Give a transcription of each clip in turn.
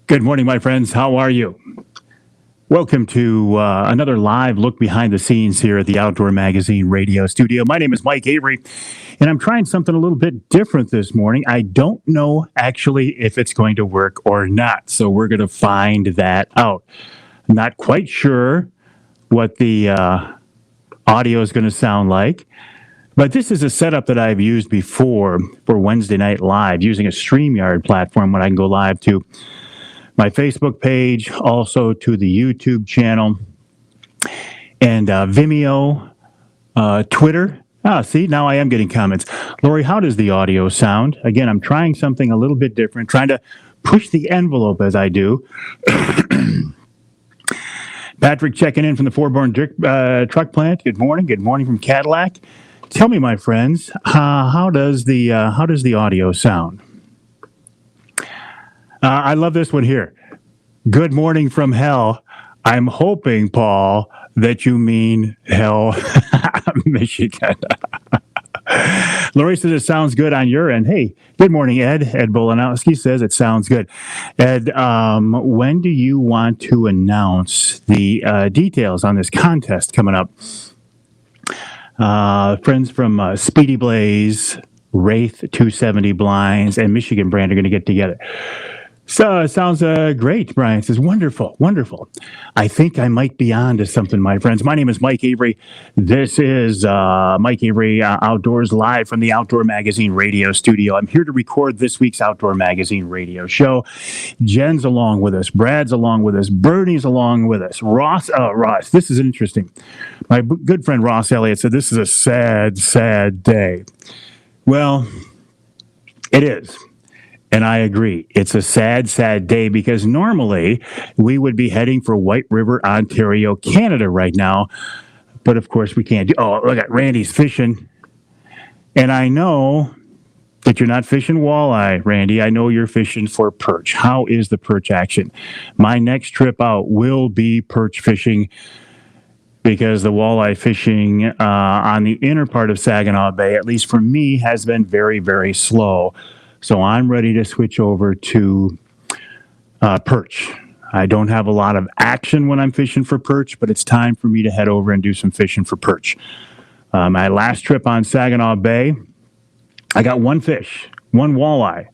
Good morning, my friends. How are you? Welcome to another live look behind the scenes here at the Outdoor Magazine radio studio. My name is Mike Avery, and I'm trying something a little bit different this morning. I don't know actually if it's going to work or not, so we're going to find that out. I'm not quite sure what the audio is going to sound like, but this is a setup that I've used before for Wednesday Night Live using a StreamYard platform when I can go live to my Facebook page, also to the YouTube channel, and Vimeo, Twitter. See, now I am getting comments. Lori, how does the audio sound? Again, I'm trying something a little bit different, trying to push the envelope as I do. Patrick checking in from the Foreborn truck plant. Good morning. Good morning from Cadillac. Tell me, my friends, how does the audio sound? I love this one here. Good morning from hell. I'm hoping, Paul, that you mean hell, Michigan. Lori says it sounds good on your end. Hey, good morning, Ed. Ed Bolanowski says it sounds good. Ed, when do you want to announce the details on this contest coming up? Friends from Speedy Blaze, Wraith 270 Blinds, and Michigan Brand are going to get together. So it sounds great. Brian says, wonderful, wonderful. I think I might be on to something, my friends. My name is Mike Avery. This is Mike Avery Outdoors live from the Outdoor Magazine radio studio. I'm here to record this week's Outdoor Magazine radio show. Jen's along with us. Brad's along with us. Bernie's along with us. Ross, this is interesting. My good friend Ross Elliott said this is a sad, sad day. Well, it is. And I agree. It's a sad, sad day because normally we would be heading for White River, Ontario, Canada right now. But of course we can't. Look at Randy's fishing. And I know that you're not fishing walleye, Randy. I know you're fishing for perch. How is the perch action? My next trip out will be perch fishing because the walleye fishing on the inner part of Saginaw Bay, at least for me, has been very, very slow. So I'm ready to switch over to perch. I don't have a lot of action when I'm fishing for perch, but it's time for me to head over and do some fishing for perch. My last trip on Saginaw Bay, I got one fish, one walleye,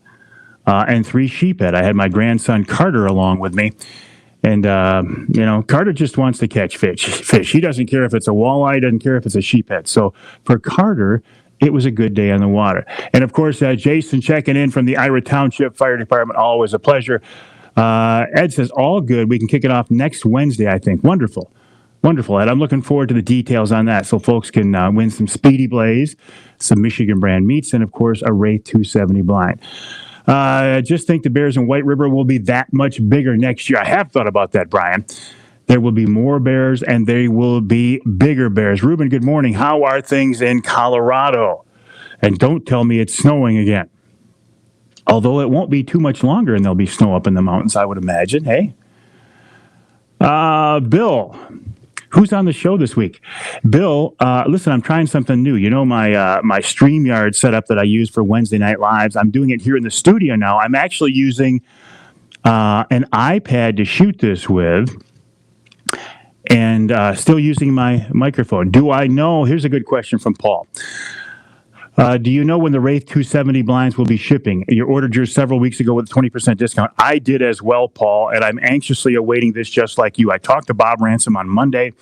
and 3 sheephead. I had my grandson Carter along with me. And, Carter just wants to catch fish. He doesn't care if it's a walleye, doesn't care if it's a sheephead. So for Carter, it was a good day on the water. And, of course, Jason checking in from the Ira Township Fire Department. Always a pleasure. Ed says, all good. We can kick it off next Wednesday, I think. Wonderful. Wonderful, Ed. I'm looking forward to the details on that so folks can win some Speedy Blaze, some Michigan Brand meats, and, of course, a Wraith 270 blind. I just think the bears in White River will be that much bigger next year. I have thought about that, Brian. There will be more bears, and they will be bigger bears. Ruben, good morning. How are things in Colorado? And don't tell me it's snowing again. Although it won't be too much longer, and there'll be snow up in the mountains, I would imagine. Hey? Bill, who's on the show this week? Bill, listen, I'm trying something new. You know my StreamYard setup that I use for Wednesday Night Lives? I'm doing it here in the studio now. I'm actually using an iPad to shoot this with, and still using my microphone. Do I know? Here's a good question from Paul. Do you know when the Wraith 270 blinds will be shipping? You ordered yours several weeks ago with a 20% discount. I did as well, Paul, and I'm anxiously awaiting this just like you. I talked to Bob Ransom on Monday.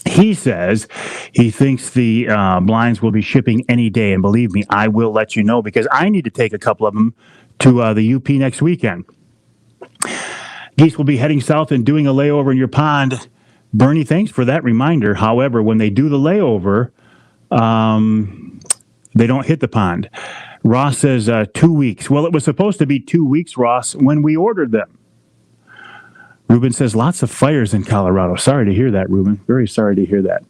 He says he thinks the blinds will be shipping any day, and believe me, I will let you know because I need to take a couple of them to the UP next weekend. Geese will be heading south and doing a layover in your pond. Bernie, thanks for that reminder. However, when they do the layover, they don't hit the pond. Ross says 2 weeks. Well, it was supposed to be 2 weeks, Ross, when we ordered them. Ruben says lots of fires in Colorado. Sorry to hear that, Ruben. Very sorry to hear that.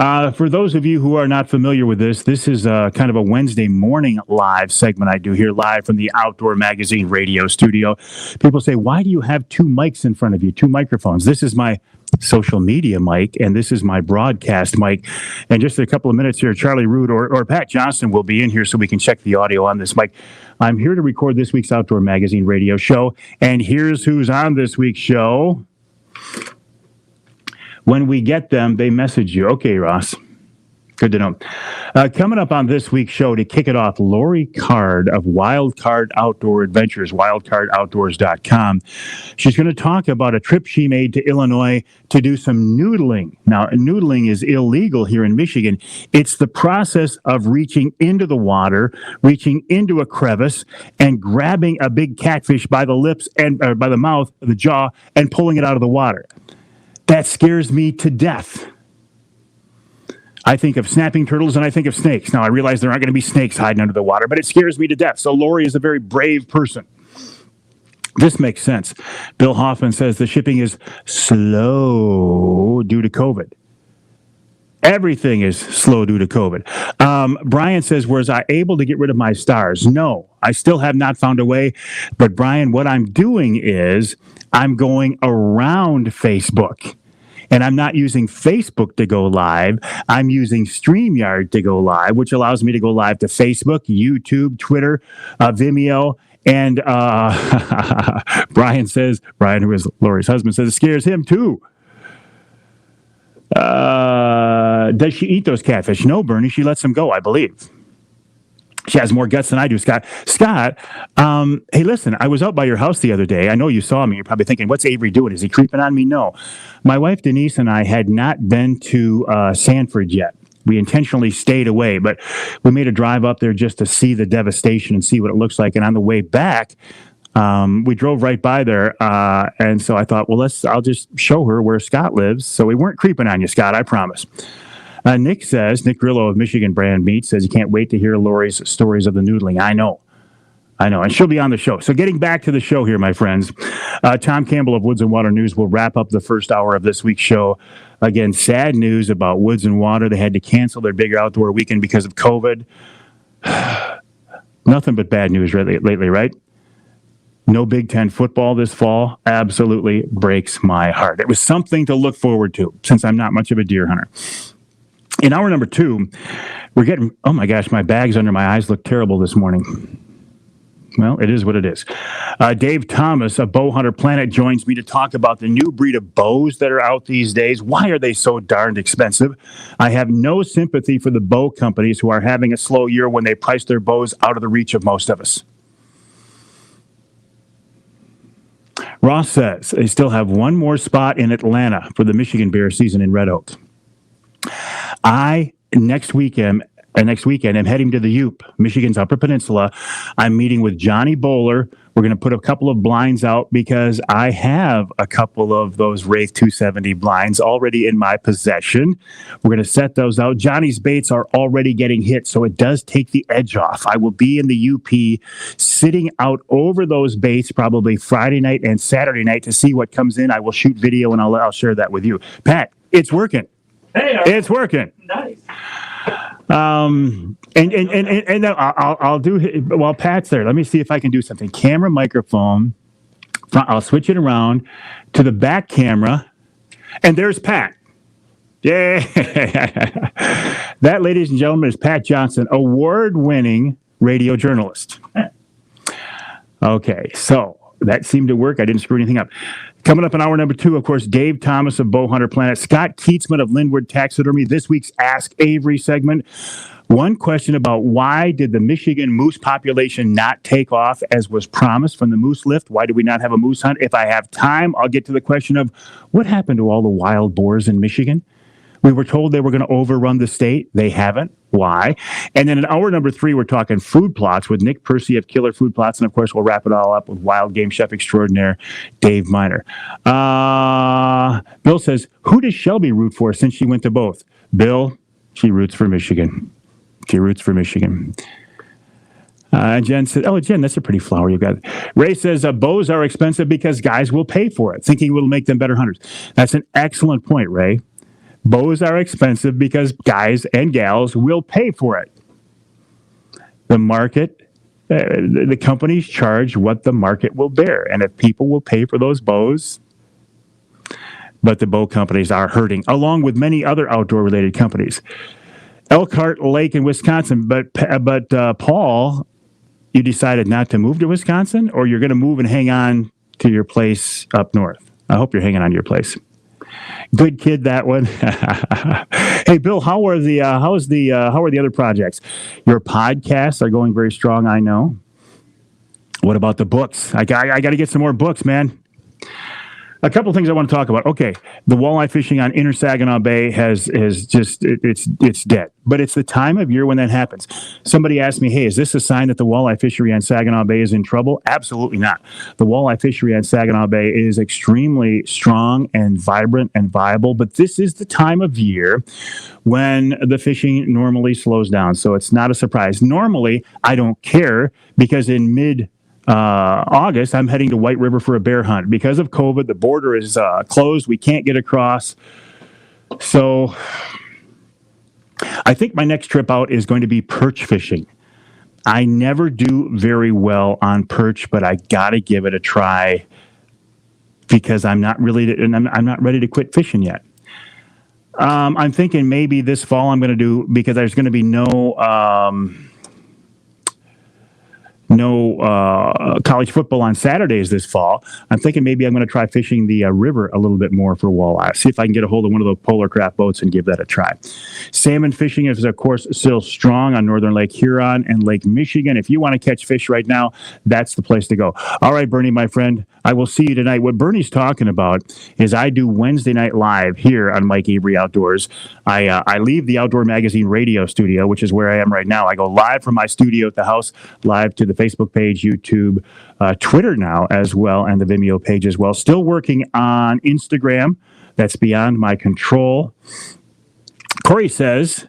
For those of you who are not familiar with this is kind of a Wednesday morning live segment I do here live from the Outdoor Magazine radio studio. People say, why do you have two mics in front of you, two microphones? This is my social media mic, and this is my broadcast mic. And just a couple of minutes here, Charlie Root or Pat Johnson will be in here so we can check the audio on this mic. I'm here to record this week's Outdoor Magazine radio show, and here's who's on this week's show. When we get them, they message you. Okay, Ross. Good to know. Coming up on this week's show to kick it off, Lori Card of Wildcard Outdoor Adventures, wildcardoutdoors.com. She's going to talk about a trip she made to Illinois to do some noodling. Now, noodling is illegal here in Michigan. It's the process of reaching into the water, reaching into a crevice, and grabbing a big catfish by the lips and by the mouth, the jaw, and pulling it out of the water. That scares me to death. I think of snapping turtles and I think of snakes. Now, I realize there aren't going to be snakes hiding under the water, but it scares me to death. So Lori is a very brave person. This makes sense. Bill Hoffman says the shipping is slow due to COVID. Everything is slow due to COVID. Brian says, was I able to get rid of my stars? No, I still have not found a way. But Brian, what I'm doing is I'm going around Facebook. And I'm not using Facebook to go live. I'm using StreamYard to go live, which allows me to go live to Facebook, YouTube, Twitter, Vimeo. And Brian, who is Lori's husband, says it scares him too. Does she eat those catfish? No, Bernie, she lets them go, I believe. She has more guts than I do, Scott. Scott, hey, listen, I was out by your house the other day. I know you saw me. You're probably thinking, what's Avery doing? Is he creeping on me? No. My wife, Denise, and I had not been to Sanford yet. We intentionally stayed away, but we made a drive up there just to see the devastation and see what it looks like. And on the way back, we drove right by there. And so I thought, well, I'll just show her where Scott lives. So we weren't creeping on you, Scott, I promise. Nick Grillo of Michigan Brand Meat says he can't wait to hear Lori's stories of the noodling. I know. And she'll be on the show. So getting back to the show here, my friends, Tom Campbell of Woods and Water News will wrap up the first hour of this week's show. Again, sad news about Woods and Water. They had to cancel their big outdoor weekend because of COVID. Nothing but bad news lately, right? No Big Ten football this fall absolutely breaks my heart. It was something to look forward to since I'm not much of a deer hunter. In hour number 2, we're getting, oh my gosh, my bags under my eyes look terrible this morning. Well, it is what it is. Dave Thomas of Bowhunter Planet joins me to talk about the new breed of bows that are out these days. Why are they so darned expensive? I have no sympathy for the bow companies who are having a slow year when they price their bows out of the reach of most of us. Ross says they still have one more spot in Atlanta for the Michigan Bear season in Red Oak. Next weekend, I'm heading to the Yup, Michigan's Upper Peninsula. I'm meeting with Johnny Bowler. We're going to put a couple of blinds out because I have a couple of those Wraith 270 blinds already in my possession. We're going to set those out. Johnny's baits are already getting hit, so it does take the edge off. I will be in the UP sitting out over those baits probably Friday night and Saturday night to see what comes in. I will shoot video and I'll share that with you. Pat, it's working. Hey, it's working. Nice. And I'll do while Pat's there. Let me see if I can do something. Camera, microphone. I'll switch it around to the back camera, and there's Pat. Yeah, that, ladies and gentlemen, is Pat Johnson, award-winning radio journalist. Okay, so that seemed to work. I didn't screw anything up. Coming up in hour number 2, of course, Dave Thomas of Bowhunter Planet, Scott Keatsman of Lindwood Taxidermy, this week's Ask Avery segment. One question about why did the Michigan moose population not take off as was promised from the moose lift? Why do we not have a moose hunt? If I have time, I'll get to the question of what happened to all the wild boars in Michigan? We were told they were going to overrun the state. They haven't. Why? And then in hour number 3, we're talking food plots with Nick Percy of Killer Food Plots. And, of course, we'll wrap it all up with wild game chef extraordinaire Dave Miner. Bill says, who does Shelby root for since she went to both? Bill, she roots for Michigan. Jen says, oh, Jen, that's a pretty flower you got. Ray says, bows are expensive because guys will pay for it, thinking it will make them better hunters. That's an excellent point, Ray. Bows are expensive because guys and gals will pay for it. The market, the companies charge what the market will bear. And if people will pay for those bows, but the bow companies are hurting, along with many other outdoor-related companies. Elkhart Lake in Wisconsin, but Paul, you decided not to move to Wisconsin, or you're going to move and hang on to your place up north? I hope you're hanging on to your place. Good kid, that one. Hey, Bill, how are the other projects? Your podcasts are going very strong, I know. What about the books? I got to get some more books, man. A couple of things I want to talk about. Okay, the walleye fishing on Inner Saginaw Bay it's dead. But it's the time of year when that happens. Somebody asked me, hey, is this a sign that the walleye fishery on Saginaw Bay is in trouble? Absolutely not. The walleye fishery on Saginaw Bay is extremely strong and vibrant and viable, but this is the time of year when the fishing normally slows down. So it's not a surprise. Normally, I don't care because in August, I'm heading to White River for a bear hunt. Because of COVID, the border is closed. We can't get across. So I think my next trip out is going to be perch fishing. I never do very well on perch, but I got to give it a try because I'm not ready to quit fishing yet. I'm thinking maybe this fall I'm going to do, because there's going to be no college football on Saturdays this fall. I'm thinking maybe I'm going to try fishing the river a little bit more for walleye. See if I can get a hold of one of those polar craft boats and give that a try. Salmon fishing is, of course, still strong on Northern Lake Huron and Lake Michigan. If you want to catch fish right now, that's the place to go. All right, Bernie, my friend, I will see you tonight. What Bernie's talking about is I do Wednesday night live here on Mike Avery Outdoors. I leave the Outdoor Magazine radio studio, which is where I am right now. I go live from my studio at the house, live to the Facebook page, YouTube, Twitter now as well, and the Vimeo page as well. Still working on Instagram. That's beyond my control. Corey says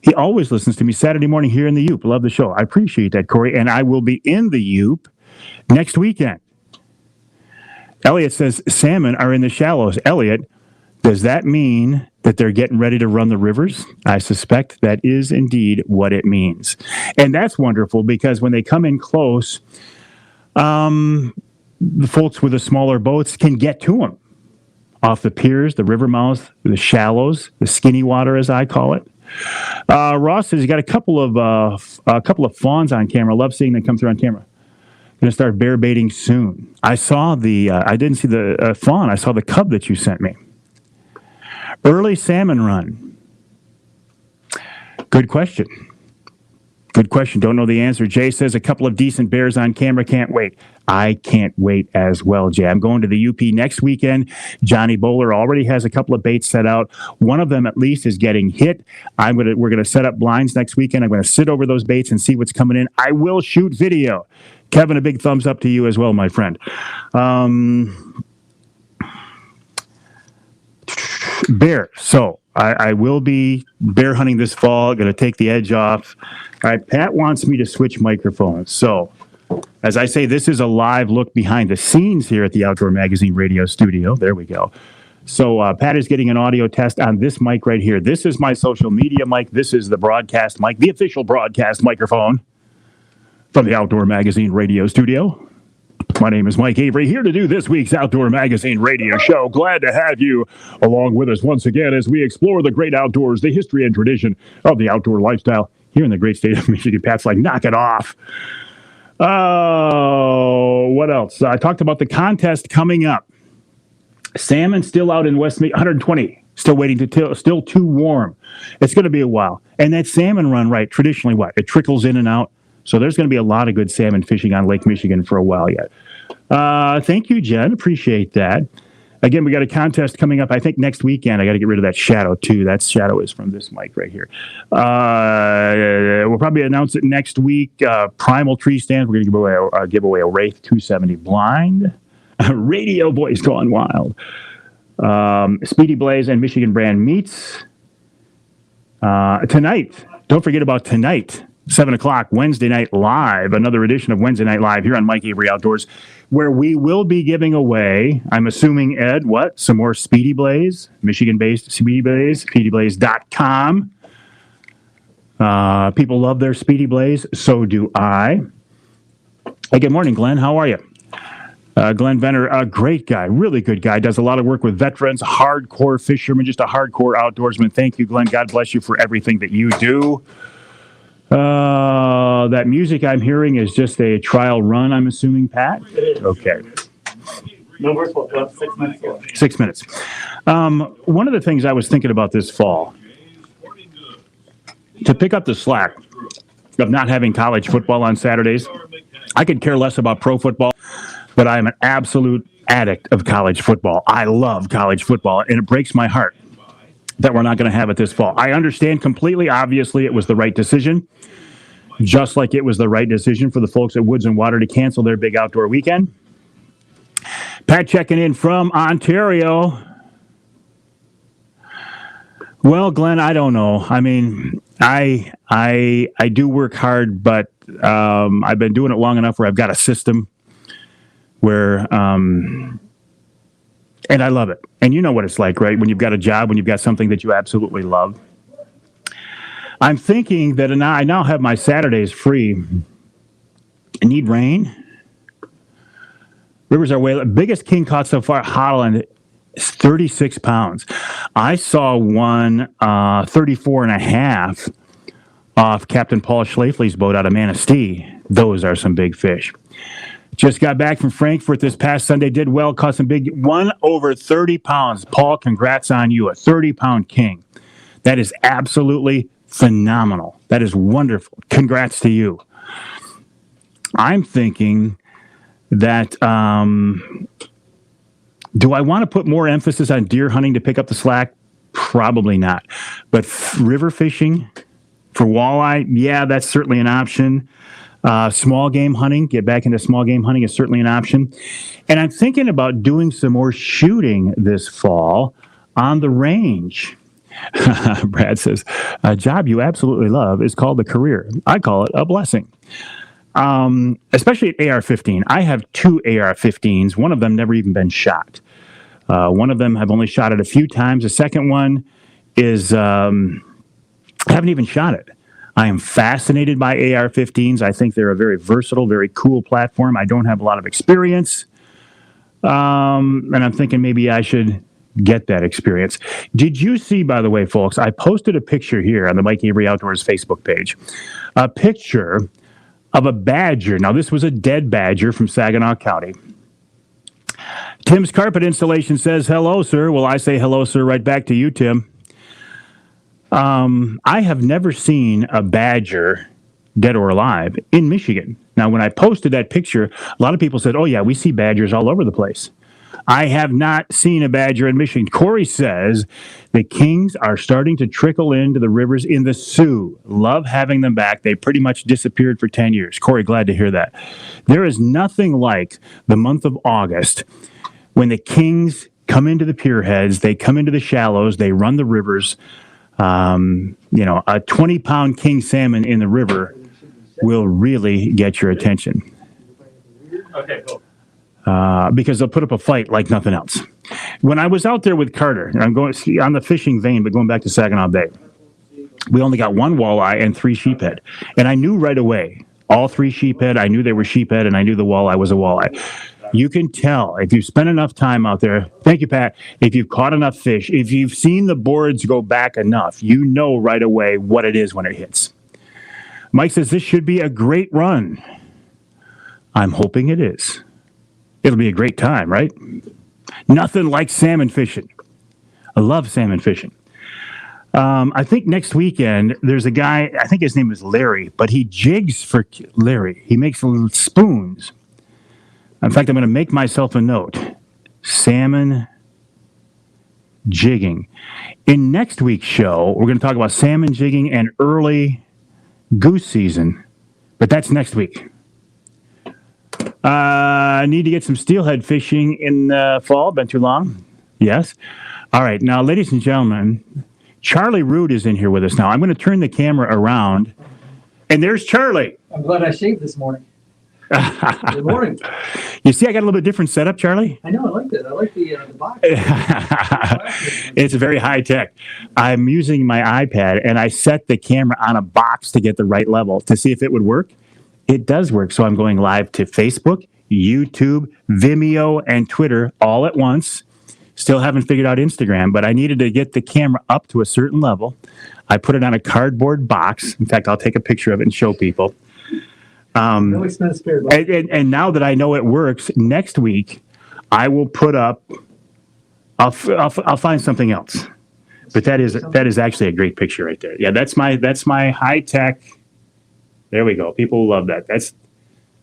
he always listens to me Saturday morning here in the Yoop. Love the show. I appreciate that, Corey. And I will be in the Yoop next weekend. Elliot says salmon are in the shallows. Elliot, does that mean that they're getting ready to run the rivers? I suspect that is indeed what it means. And that's wonderful because when they come in close, the folks with the smaller boats can get to them off the piers, the river mouths, the shallows, the skinny water, as I call it. Ross says he's got a couple of fawns on camera. Love seeing them come through on camera. Going to start bear baiting soon. I saw I didn't see the fawn. I saw the cub that you sent me. Early salmon run. Good question. Good question. Don't know the answer. Jay says a couple of decent bears on camera. Can't wait. I can't wait as well, Jay. I'm going to the UP next weekend. Johnny Bowler already has a couple of baits set out. One of them at least is getting hit. We're going to set up blinds next weekend. I'm going to sit over those baits and see what's coming in. I will shoot video. Kevin, a big thumbs up to you as well, my friend. Bear. So I will be bear hunting this fall. Going to take the edge off. All right, Pat wants me to switch microphones. So as I say, this is a live look behind the scenes here at the Outdoor Magazine radio studio. There we go. So Pat is getting an audio test on this mic right here. This is my social media mic. This is the broadcast mic, the official broadcast microphone from the Outdoor Magazine radio studio. My name is Mike Avery, here to do this week's Outdoor Magazine radio show. Glad to have you along with us once again as we explore the great outdoors, the history and tradition of the outdoor lifestyle here in the great state of Michigan. Pat's like, knock it off. Oh, what else? I talked about the contest coming up. Salmon still out in West Michigan, 120. Still waiting to still too warm. It's going to be a while. And that salmon run, right, traditionally what? It trickles in and out. So there's going to be a lot of good salmon fishing on Lake Michigan for a while yet. Thank you, Jen. Appreciate that. Again, we got a contest coming up, I think, next weekend. I got to get rid of that shadow, too. That shadow is from this mic right here. We'll probably announce it next week. Primal Tree Stands. We're going to give away a Wraith 270 blind. Radio Boys Gone Wild. Speedy Blaze and Michigan Brand Meats. Tonight, don't forget about tonight. 7 o'clock, Wednesday Night Live, another edition of Wednesday Night Live here on Mike Avery Outdoors, where we will be giving away, I'm assuming, Ed, what? Some more Speedy Blaze, Michigan-based Speedy Blaze, speedyblaze.com. People love their Speedy Blaze. So do I. Hey, good morning, Glenn. How are you? Glenn Venner, a great guy, really good guy, does a lot of work with veterans, hardcore fisherman, just a hardcore outdoorsman. Thank you, Glenn. God bless you for everything that you do. That music I'm hearing is just a trial run, I'm assuming, Pat? Okay. No, we're 6 minutes. 6 minutes. One of the things I was thinking about this fall, to pick up the slack of not having college football on Saturdays, I could care less about pro football, but I am an absolute addict of college football. I love college football, and it breaks my heart that we're not going to have it this fall. I understand completely. Obviously, it was the right decision, just like it was the right decision for the folks at Woods and Water to cancel their big outdoor weekend. Pat checking in from Ontario. Well, Glenn, I don't know. I mean, I do work hard, but I've been doing it long enough where I've got a system where, and I love it. And you know what it's like, right? When you've got a job, when you've got something that you absolutely love. I'm thinking that I now have my Saturdays free. I need rain. Rivers are way, biggest king caught so far, Holland, is 36 pounds. I saw one 34 and a half off Captain Paul Schlafly's boat out of Manistee. Those are some big fish. Just got back from Frankfurt this past Sunday. Did well, caught some big, one over 30 pounds. Paul, congrats on you, a 30-pound king. That is absolutely phenomenal. That is wonderful. Congrats to you. I'm thinking that, do I want to put more emphasis on deer hunting to pick up the slack? Probably not. But river fishing for walleye, yeah, that's certainly an option. Small game hunting, get back into small game hunting is certainly an option. And I'm thinking about doing some more shooting this fall on the range. Brad says, a job you absolutely love is called a career. I call it a blessing. Especially at AR-15. I have 2 AR-15s. One of them never even been shot. One of them I've only shot it a few times. The second one is, I haven't even shot it. I am fascinated by AR-15s. I think they're a very versatile, very cool platform. I don't have a lot of experience. And I'm thinking maybe I should get that experience. Did you see, by the way, folks, I posted a picture here on the Mike Avery Outdoors Facebook page, a picture of a badger. Now, this was a dead badger from Saginaw County. Tim's Carpet Installation says, hello, sir. Well, I say hello, sir, right back to you, Tim. I have never seen a badger, dead or alive, in Michigan. Now, when I posted that picture, a lot of people said, oh, yeah, we see badgers all over the place. I have not seen a badger in Michigan. Corey says the kings are starting to trickle into the rivers in the Sioux. Love having them back. They pretty much disappeared for 10 years. Corey, glad to hear that. There is nothing like the month of August when the kings come into the pier heads, they come into the shallows, they run the rivers. A 20-pound king salmon in the river will really get your attention. Okay, cool. Because they'll put up a fight like nothing else. When I was out there with Carter, and I'm going on the fishing vein, but going back to Saginaw Bay, we only got 1 walleye and 3 sheephead. And I knew right away, all 3 sheephead, I knew they were sheephead, and I knew the walleye was a walleye. You can tell if you've spent enough time out there. Thank you, Pat. If you've caught enough fish, if you've seen the boards go back enough, you know right away what it is when it hits. Mike says this should be a great run. I'm hoping it is. It'll be a great time, right? Nothing like salmon fishing. I love salmon fishing. I think next weekend there's a guy, I think his name is Larry, but he jigs for Larry. He makes little spoons. In fact, I'm going to make myself a note. Salmon jigging. In next week's show, we're going to talk about salmon jigging and early goose season, but that's next week. I need to get some steelhead fishing in the fall. Been too long? Yes. All right. Now, ladies and gentlemen, Charlie Root is in here with us now. I'm going to turn the camera around And there's Charlie. I'm glad I shaved this morning. Good morning. You see, I got a little bit different setup, Charlie. I know, I like that. I like the box. It's very high tech. I'm using my iPad and I set the camera on a box to get the right level to see if it would work. It does work. So I'm going live to Facebook, YouTube, Vimeo, and Twitter all at once. Still haven't figured out Instagram, but I needed to get the camera up to a certain level. I put it on a cardboard box. In fact, I'll take a picture of it and show people. No expense spared. And now that I know it works, next week I will put up. I'll find something else, but that is actually a great picture right there. Yeah, that's my high tech. There we go. People love that.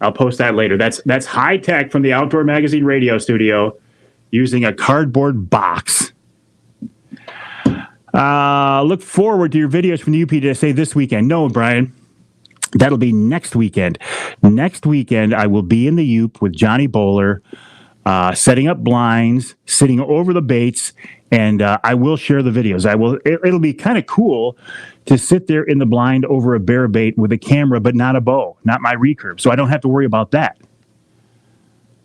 I'll post that later. That's high tech from the Outdoor Magazine radio studio using a cardboard box. Look forward to your videos from the UPDSA this weekend. No, Brian. That'll be next weekend. Next weekend, I will be in the UP with Johnny Bowler, setting up blinds, sitting over the baits, and I will share the videos. It'll be kind of cool to sit there in the blind over a bear bait with a camera, but not a bow, not my recurve, so I don't have to worry about that.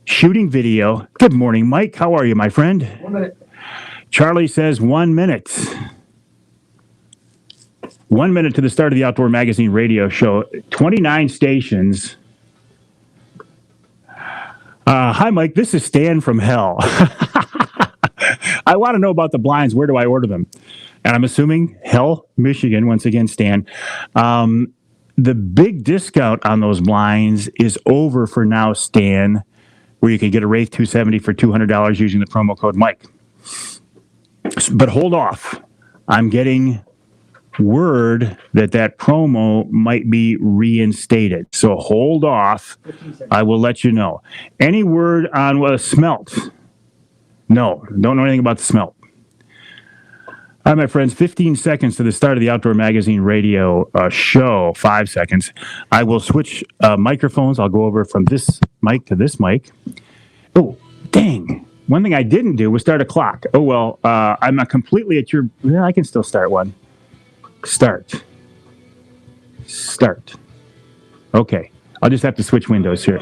Shooting video. Good morning, Mike. How are you, my friend? 1 minute. Charlie says 1 minute. 1 minute to the start of the Outdoor Magazine radio show. 29 stations. Hi, Mike. This is Stan from hell. I want to know about the blinds. Where do I order them? And I'm assuming Hell, Michigan. Once again, Stan. The big discount on those blinds is over for now, Stan, where you can get a Wraith 270 for $200 using the promo code Mike. But hold off. I'm getting word that promo might be reinstated. So hold off. I will let you know. Any word on smelt? No, don't know anything about the smelt. All right, my friends, 15 seconds to the start of the Outdoor Magazine radio show, 5 seconds. I will switch microphones. I'll go over from this mic to this mic. Oh, dang. One thing I didn't do was start a clock. Oh, well, I'm not completely at your... Well, I can still start one. Start. Okay. I'll just have to switch windows here.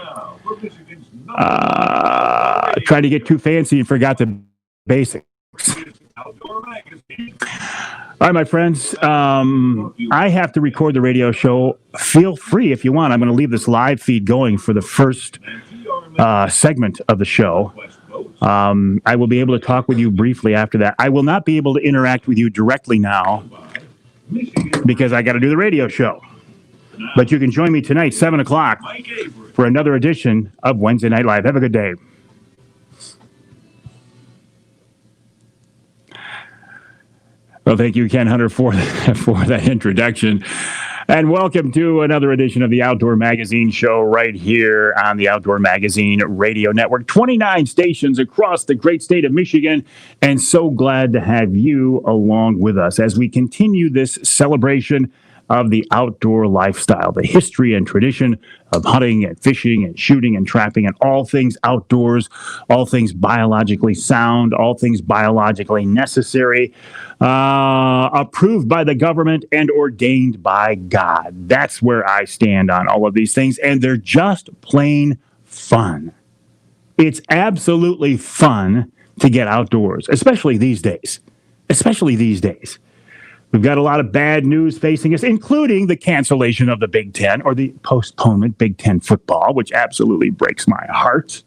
Tried to get too fancy and forgot the basics. All right, my friends. I have to record the radio show. Feel free if you want. I'm going to leave this live feed going for the first segment of the show. I will be able to talk with you briefly after that. I will not be able to interact with you directly now because I got to do the radio show. But you can join me tonight, 7 o'clock, for another edition of Wednesday Night Live. Have a good day. Well, thank you, Ken Hunter, for that introduction. And welcome to another edition of the Outdoor Magazine show right here on the Outdoor Magazine Radio Network. 29 stations across the great state of Michigan. And so glad to have you along with us as we continue this celebration of the outdoor lifestyle, the history and tradition of hunting and fishing and shooting and trapping and all things outdoors, all things biologically sound, all things biologically necessary, approved by the government and ordained by God. That's where I stand on all of these things, and they're just plain fun. It's absolutely fun to get outdoors, especially these days. We've got a lot of bad news facing us, including the cancellation of the Big Ten or the postponement Big Ten football, which absolutely breaks my heart.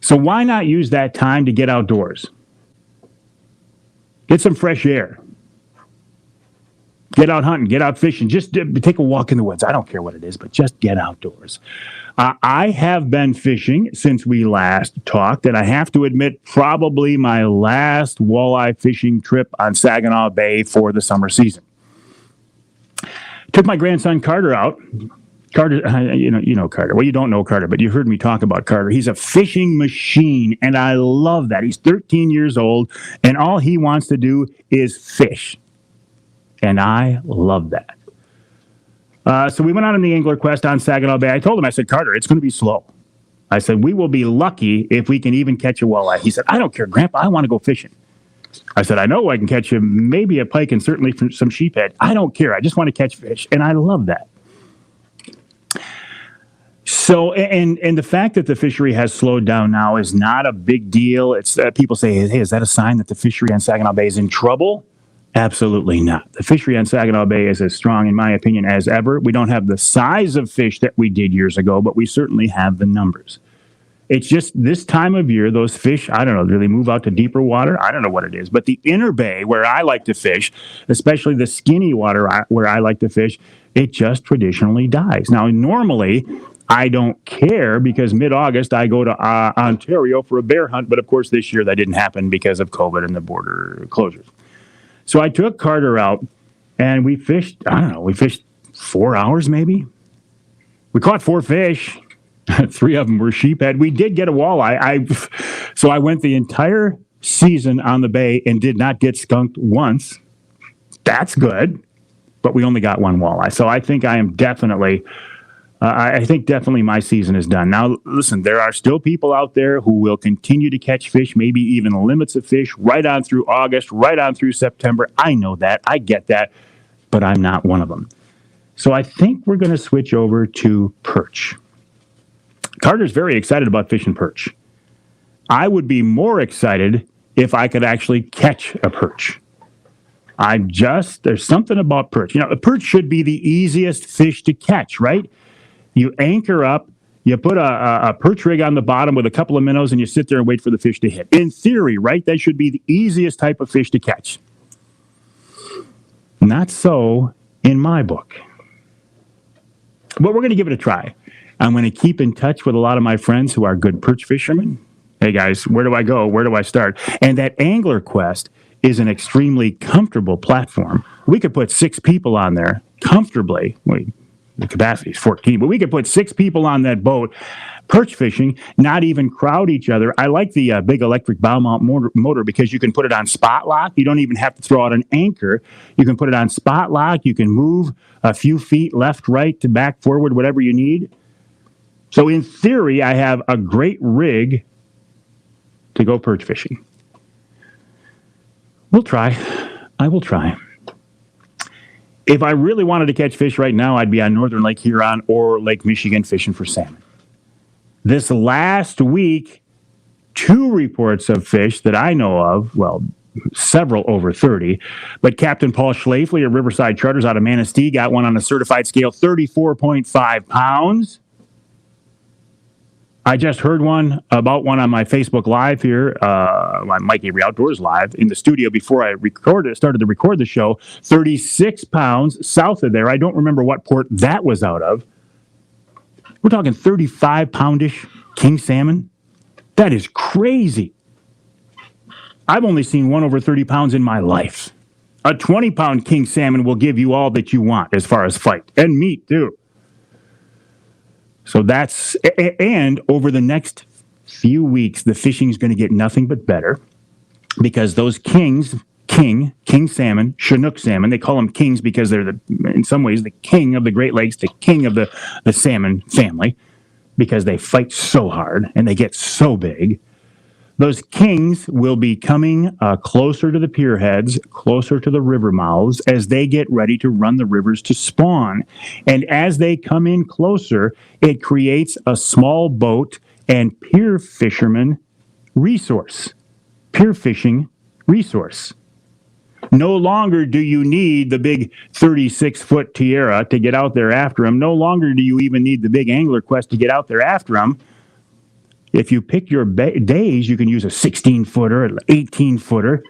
So why not use that time to get outdoors? Get some fresh air. Get out hunting, get out fishing, just take a walk in the woods. I don't care what it is, but just get outdoors. I have been fishing since we last talked, and I have to admit, probably my last walleye fishing trip on Saginaw Bay for the summer season. Took my grandson Carter out. Carter, you know Carter. Well, you don't know Carter, but you heard me talk about Carter. He's a fishing machine, and I love that. He's 13 years old, and all he wants to do is fish. And I love that. So we went out on the angler quest on Saginaw Bay. I told him, I said, Carter, it's going to be slow. I said, we will be lucky if we can even catch a walleye. He said, I don't care, Grandpa. I want to go fishing. I said, I know I can catch maybe a pike and certainly some sheephead. I don't care. I just want to catch fish. And I love that. So, and the fact that the fishery has slowed down now is not a big deal. It's people say, hey, is that a sign that the fishery on Saginaw Bay is in trouble? Absolutely not. The fishery on Saginaw Bay is as strong, in my opinion, as ever. We don't have the size of fish that we did years ago, but we certainly have the numbers. It's just this time of year, those fish, I don't know, do they move out to deeper water? I don't know what it is. But the inner bay where I like to fish, especially the skinny water where I like to fish, it just traditionally dies. Now, normally, I don't care because mid-August I go to Ontario for a bear hunt. But of course, this year that didn't happen because of COVID and the border closures. So I took Carter out and we fished, I don't know, we fished 4 hours maybe. We caught 4 fish. 3 of them were sheephead. We did get a walleye. So I went the entire season on the bay and did not get skunked once. That's good. But we only got 1 walleye. So I think I am definitely, definitely my season is done. Now, listen, there are still people out there who will continue to catch fish, maybe even limits of fish right on through August, right on through September. I know that. I get that. But I'm not one of them. So I think we're going to switch over to perch. Carter's very excited about fishing perch. I would be more excited if I could actually catch a perch. There's something about perch. You know, a perch should be the easiest fish to catch, right? You anchor up, you put a perch rig on the bottom with a couple of minnows, and you sit there and wait for the fish to hit. In theory, right, that should be the easiest type of fish to catch. Not so in my book. But we're going to give it a try. I'm going to keep in touch with a lot of my friends who are good perch fishermen. Hey guys, where do I go? Where do I start? And that Angler Quest is an extremely comfortable platform. We could put 6 people on there comfortably. The capacity is 14, but we could put 6 people on that boat, perch fishing, not even crowd each other. I like the big electric bow mount motor because you can put it on spot lock. You don't even have to throw out an anchor. You can put it on spot lock. You can move a few feet left, right, to back, forward, whatever you need. So in theory, I have a great rig to go perch fishing. We'll try. I will try. If I really wanted to catch fish right now, I'd be on Northern Lake Huron or Lake Michigan fishing for salmon. This last week, 2 reports of fish that I know of, well, several over 30, but Captain Paul Schlafly of Riverside Charters out of Manistee got one on a certified scale, 34.5 pounds. I just heard one on my Facebook Live here, on Mike Avery Outdoors Live in the studio before I started to record the show. 36 pounds south of there. I don't remember what port that was out of. We're talking 35-poundish king salmon. That is crazy. I've only seen one over 30 pounds in my life. A 20-pound king salmon will give you all that you want as far as fight and meat too. So and over the next few weeks, the fishing is going to get nothing but better because those king salmon, Chinook salmon, they call them kings because they're in some ways the king of the Great Lakes, the king of the salmon family, because they fight so hard and they get so big. Those kings will be coming closer to the pier heads, closer to the river mouths as they get ready to run the rivers to spawn. And as they come in closer, it creates a small boat and pier fisherman resource, pier fishing resource. No longer do you need the big 36-foot Tierra to get out there after them. No longer do you even need the big Angler Quest to get out there after them. If you pick your days, you can use a 16-footer, an 18-footer,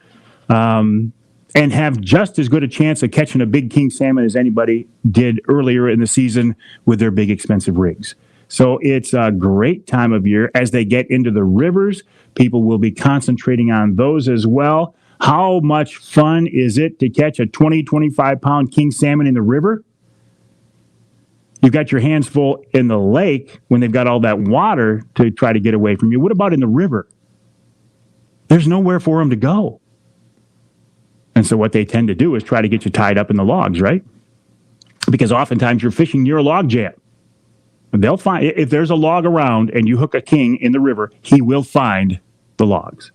and have just as good a chance of catching a big king salmon as anybody did earlier in the season with their big, expensive rigs. So it's a great time of year. As they get into the rivers, people will be concentrating on those as well. How much fun is it to catch a 20, 25-pound king salmon in the river? You've got your hands full in the lake when they've got all that water to try to get away from you. What about in the river? There's nowhere for them to go. And so what they tend to do is try to get you tied up in the logs, right? Because oftentimes you're fishing near a log jam. They'll find, if there's a log around and you hook a king in the river, he will find the logs.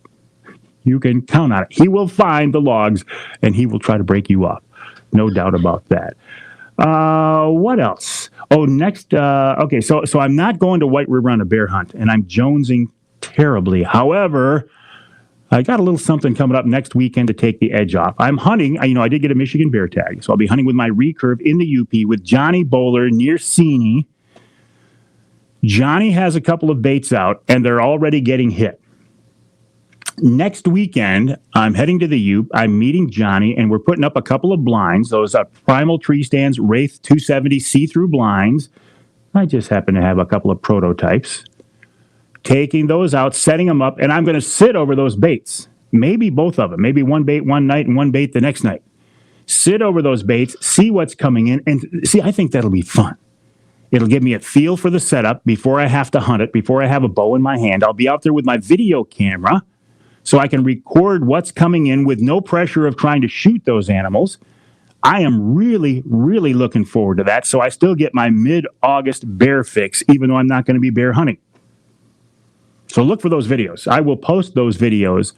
You can count on it. He will find the logs and he will try to break you up. No doubt about that. What else? Oh, next. Okay, so I'm not going to White River on a bear hunt, and I'm jonesing terribly. However, I got a little something coming up next weekend to take the edge off. I'm hunting. I did get a Michigan bear tag, so I'll be hunting with my recurve in the UP with Johnny Bowler near Seney. Johnny has a couple of baits out, and they're already getting hit. Next weekend, I'm heading to the U. I'm meeting Johnny, and we're putting up a couple of blinds. Those are Primal Tree Stands Wraith 270 see-through blinds. I just happen to have a couple of prototypes. Taking those out, setting them up, and I'm going to sit over those baits. Maybe both of them. Maybe one bait one night and one bait the next night. Sit over those baits, see what's coming in, and see, I think that'll be fun. It'll give me a feel for the setup before I have to hunt it, before I have a bow in my hand. I'll be out there with my video camera so I can record what's coming in with no pressure of trying to shoot those animals. I am really, really looking forward to that. So I still get my mid-August bear fix, even though I'm not going to be bear hunting. So look for those videos. I will post those videos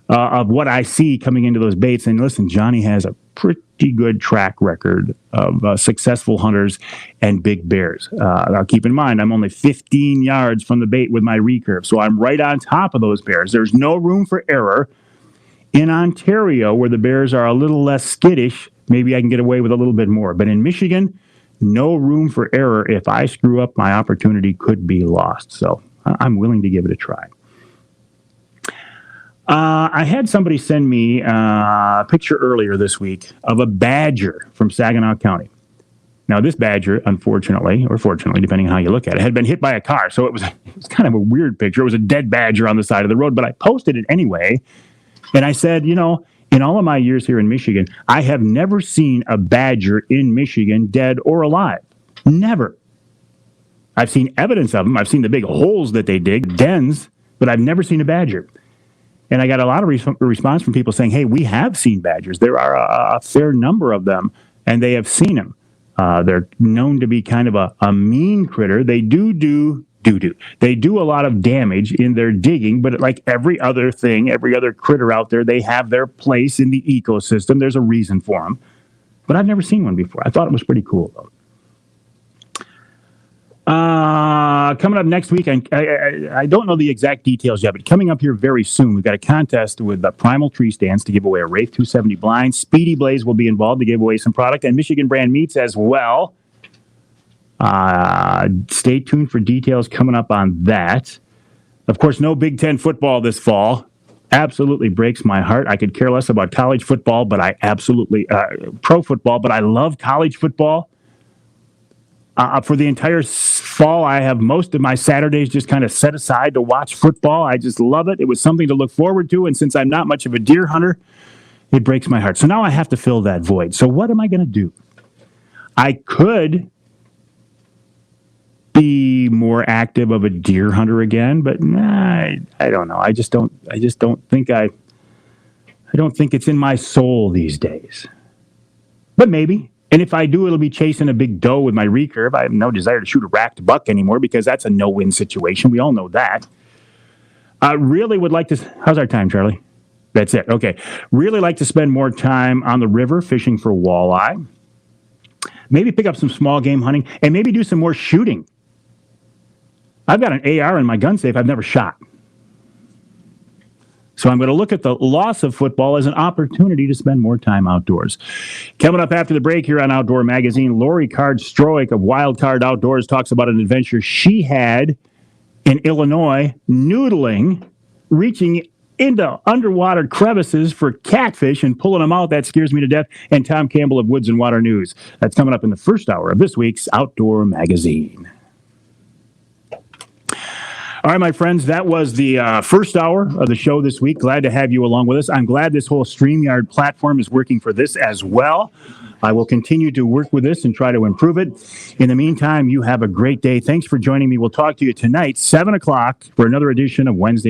of what I see coming into those baits. And listen, Johnny has a pretty good track record of successful hunters and big bears. Now keep in mind, I'm only 15 yards from the bait with my recurve, so I'm right on top of those bears. There's no room for error. In Ontario, where the bears are a little less skittish, maybe I can get away with a little bit more. But in Michigan, no room for error. If I screw up, my opportunity could be lost. So I'm willing to give it a try. I had somebody send me a picture earlier this week of a badger from Saginaw County. Now, this badger, unfortunately, or fortunately, depending on how you look at it, had been hit by a car. So it was kind of a weird picture. It was a dead badger on the side of the road, but I posted it anyway. And I said, in all of my years here in Michigan, I have never seen a badger in Michigan dead or alive. Never. I've seen evidence of them. I've seen the big holes that they dig, dens, but I've never seen a badger. And I got a lot of response from people saying, hey, we have seen badgers. There are a fair number of them, and they have seen them. They're known to be kind of a mean critter. They do They do a lot of damage in their digging, but like every other thing, every other critter out there, they have their place in the ecosystem. There's a reason for them. But I've never seen one before. I thought it was pretty cool, though. Coming up next week, I don't know the exact details yet, but coming up here very soon, we've got a contest with the Primal Tree Stands to give away a Wraith 270 blind. Speedy Blaze will be involved to give away some product, and Michigan brand meats as well. Stay tuned for details coming up on that. Of course, no Big Ten football this fall. Absolutely breaks my heart. I could care less about college football, but I absolutely pro football, but I love college football. For the entire fall, I have most of my Saturdays just kind of set aside to watch football. I just love it. It was something to look forward to, and since I'm not much of a deer hunter, it breaks my heart. So now I have to fill that void. So what am I going to do? I could be more active of a deer hunter again, but I don't know. I don't think it's in my soul these days. But maybe. And if I do, it'll be chasing a big doe with my recurve. I have no desire to shoot a racked buck anymore because that's a no-win situation. We all know that. I really would like to... How's our time, Charlie? That's it. Okay. Really like to spend more time on the river fishing for walleye. Maybe pick up some small game hunting and maybe do some more shooting. I've got an AR in my gun safe I've never shot. So I'm going to look at the loss of football as an opportunity to spend more time outdoors. Coming up after the break here on Outdoor Magazine, Lori Card-Stroik of Wild Card Outdoors talks about an adventure she had in Illinois, noodling, reaching into underwater crevices for catfish and pulling them out. That scares me to death. And Tom Campbell of Woods and Water News. That's coming up in the first hour of this week's Outdoor Magazine. All right, my friends, that was the first hour of the show this week. Glad to have you along with us. I'm glad this whole StreamYard platform is working for this as well. I will continue to work with this and try to improve it. In the meantime, you have a great day. Thanks for joining me. We'll talk to you tonight, 7 o'clock, for another edition of Wednesday Night.